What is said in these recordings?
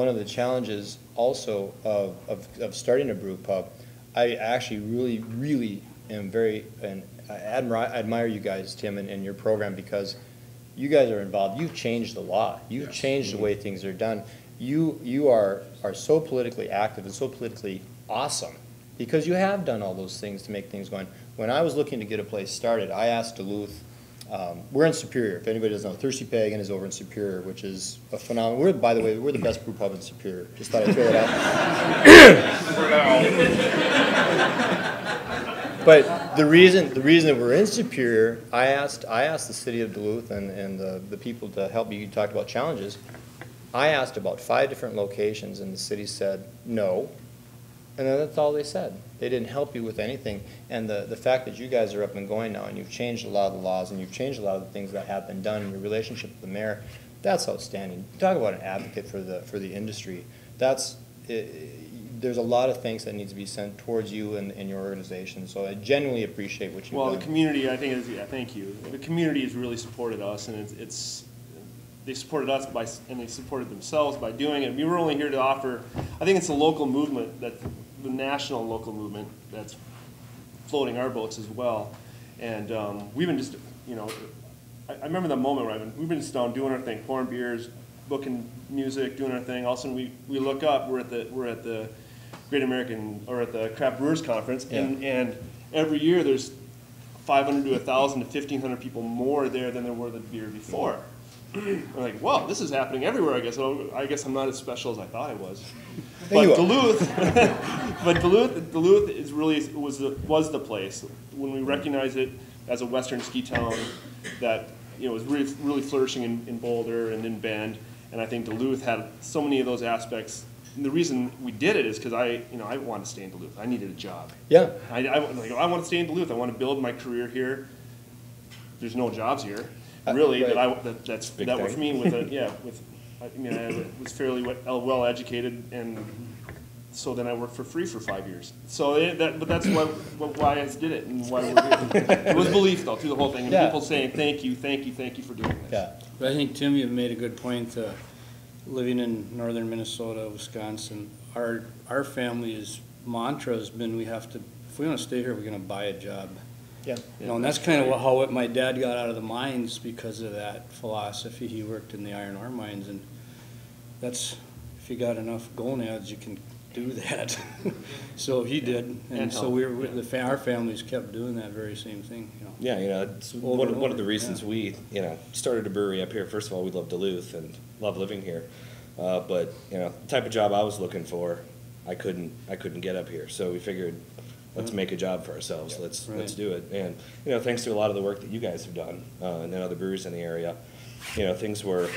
one of the challenges also of starting a brew pub, I actually really am and I admire you guys, Tim, and your program, because you guys are involved. You've changed the law. You've changed the way things are done. You are so politically active and so politically awesome because you have done all those things to make things going. When I was looking to get a place started, I asked Duluth. We're in Superior. If anybody doesn't know, Thirsty Pagan is over in Superior, which is a phenomenal. By the way, we're the best brew pub in Superior. Just thought I'd throw it out. But the reason that we're in Superior, I asked the city of Duluth and the people to help me. You talked about challenges. I asked about 5 different locations, and the city said no. And then that's all they said. They didn't help you with anything. And the fact that you guys are up and going now and you've changed a lot of the laws and you've changed a lot of the things that have been done in your relationship with the mayor, that's outstanding. You talk about an advocate for the industry. There's a lot of things that need to be sent towards you and your organization. So I genuinely appreciate what you've done. Well, the community, I think, thank you. The community has really supported us, and they supported us and they supported themselves by doing it. We were only here to offer, I think it's the local movement, the national local movement that's floating our boats as well. And we've been just, I remember the moment where we've been just down doing our thing, pouring beers, booking music, doing our thing. All of a sudden we look up, we're at the Great American, or at the Craft Brewers Conference, and every year there's 500 to 1,000 to 1,500 people more there than there were the year before. We're like, well, this is happening everywhere, I guess. Well, I guess I'm not as special as I thought I was. But Duluth is really was the place when we recognized it as a Western ski town that was really flourishing in Boulder and in Bend, and I think Duluth had so many of those aspects. And the reason we did it is because I wanted to stay in Duluth. I needed a job. Yeah. I want to stay in Duluth. I want to build my career here. There's no jobs here. Really, right. that was me I was fairly well educated, and so then I worked for free for 5 years. So but that's why I did it and why we're here. It was belief though through the whole thing, and people saying thank you for doing this. Yeah. But I think Tim, you've made a good point. Living in northern Minnesota, Wisconsin, our family's mantra has been if we want to stay here, we're going to buy a job. Yeah. And that's kind of how my dad got out of the mines because of that philosophy. He worked in the iron ore mines, and that's, if you got enough gonads, you can do that. So he did, and so our families kept doing that very same thing. Yeah, it's one of the reasons we started a brewery up here. First of all, we love Duluth and love living here, but the type of job I was looking for, I couldn't get up here. So we figured, let's make a job for ourselves. Let's do it. And thanks to a lot of the work that you guys have done and then other breweries in the area, things were,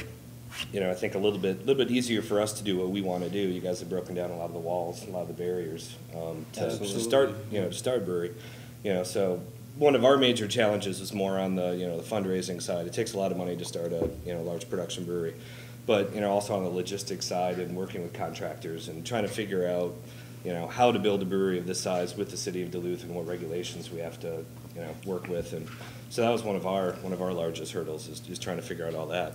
I think a little bit easier for us to do what we want to do. You guys have broken down a lot of the walls, a lot of the barriers to start a brewery. So one of our major challenges is more on the the fundraising side. It takes a lot of money to start a large production brewery, but also on the logistics side and working with contractors and trying to figure out how to build a brewery of this size with the city of Duluth and what regulations we have to work with. And so that was one of our largest hurdles is trying to figure out all that.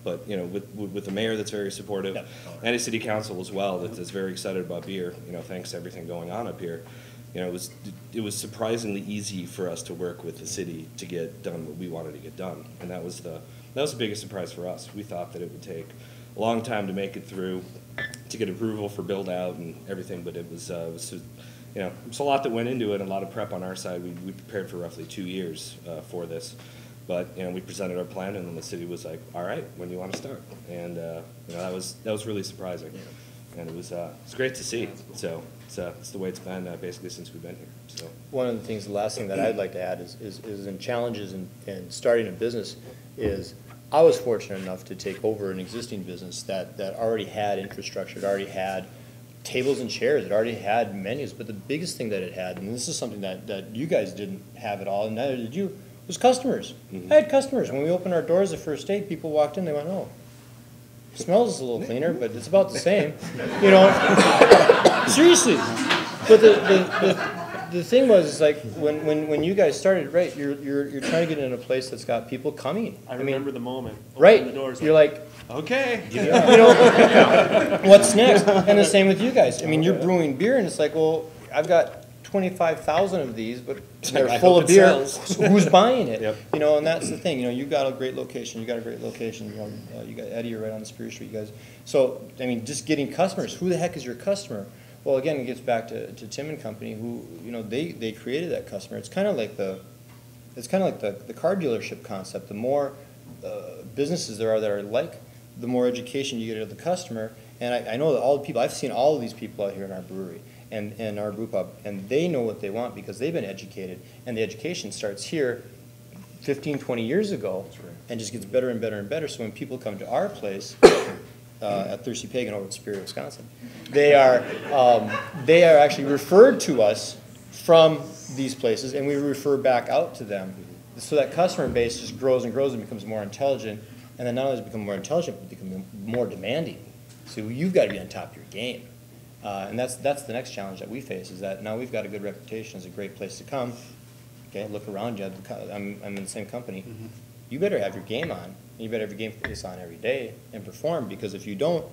But with the mayor that's very supportive, and a city council as well that's very excited about beer. Thanks to everything going on up here. It was surprisingly easy for us to work with the city to get done what we wanted to get done, and that was the biggest surprise for us. We thought that it would take a long time to make it through, to get approval for build out and everything, but it was it's a lot that went into it, and a lot of prep on our side. We prepared for roughly 2 years for this, but we presented our plan, and then the city was like, all right, when do you want to start? And that was really surprising, and it was it's great to see. So it's the way it's been basically since we've been here. So one of the things, the last thing that I'd like to add is in challenges in starting a business is, I was fortunate enough to take over an existing business that already had infrastructure, it already had tables and chairs, it already had menus, but the biggest thing that it had, and this is something that you guys didn't have at all, and neither did you, was customers. I had customers. When we opened our doors the first day, people walked in, they went, oh, it smells a little cleaner, but it's about the same. Seriously. But the thing was, like, when you guys started, right, you're trying to get in a place that's got people coming. I remember the moment. Right. The doors, you're like, Okay. You know, what's next? And the same with you guys. I mean, you're brewing beer, and it's like, well, I've got 25,000 of these, but they're full of beer. So who's buying it? Yep. You know, and that's the thing. You know, you got a great location. You got a great location. You know, you got Eddie, you're right on the Superior Street, you guys. So, I mean, just getting customers. Who the heck is your customer? Well, again, it gets back to Tim and company, who, you know, they created that customer. It's kind of like the car dealership concept. The more businesses there are that are like, the more education you get of the customer. And I know that all the people, I've seen all of these people out here in our brewery and our brew pub, and they know what they want because they've been educated. And the education starts here 15, 20 years ago, and just gets better and better and better. So when people come to our place, at Thirsty Pagan over in Superior, Wisconsin, they are actually referred to us from these places, and we refer back out to them. So that customer base just grows and grows and becomes more intelligent. And then not only does it become more intelligent, but become more demanding. So you've got to be on top of your game. And that's the next challenge that we face, is that now we've got a good reputation as a great place to come. Okay, look around you. I'm in the same company. Mm-hmm. You better have your game on. And you better have your game face on every day and perform, because if you don't,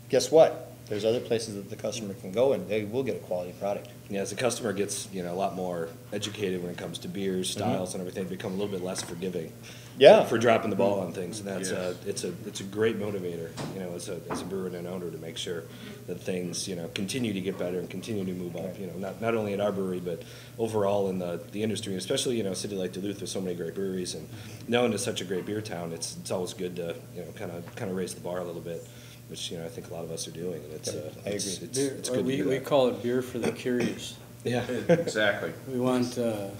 guess what? There's other places that the customer can go and they will get a quality product. Yeah, as the customer gets, you know, a lot more educated when it comes to beers, styles, and everything, they become a little bit less forgiving. Yeah. For dropping the ball on things, and that's it's a great motivator, you know, as a brewer and an owner, to make sure that things, you know, continue to get better and continue to move up. You know, not only at our brewery, but overall in the industry, and especially, you know, a city like Duluth with so many great breweries, and knowing it's such a great beer town, it's always good to, you know, kind of raise the bar a little bit, which, you know, I think a lot of us are doing, and it's I agree. It's good. We call it beer for the curious. Yeah, Exactly. We want to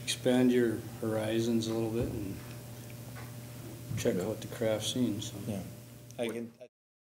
expand your horizons a little bit and check out the craft scene. So. Yeah.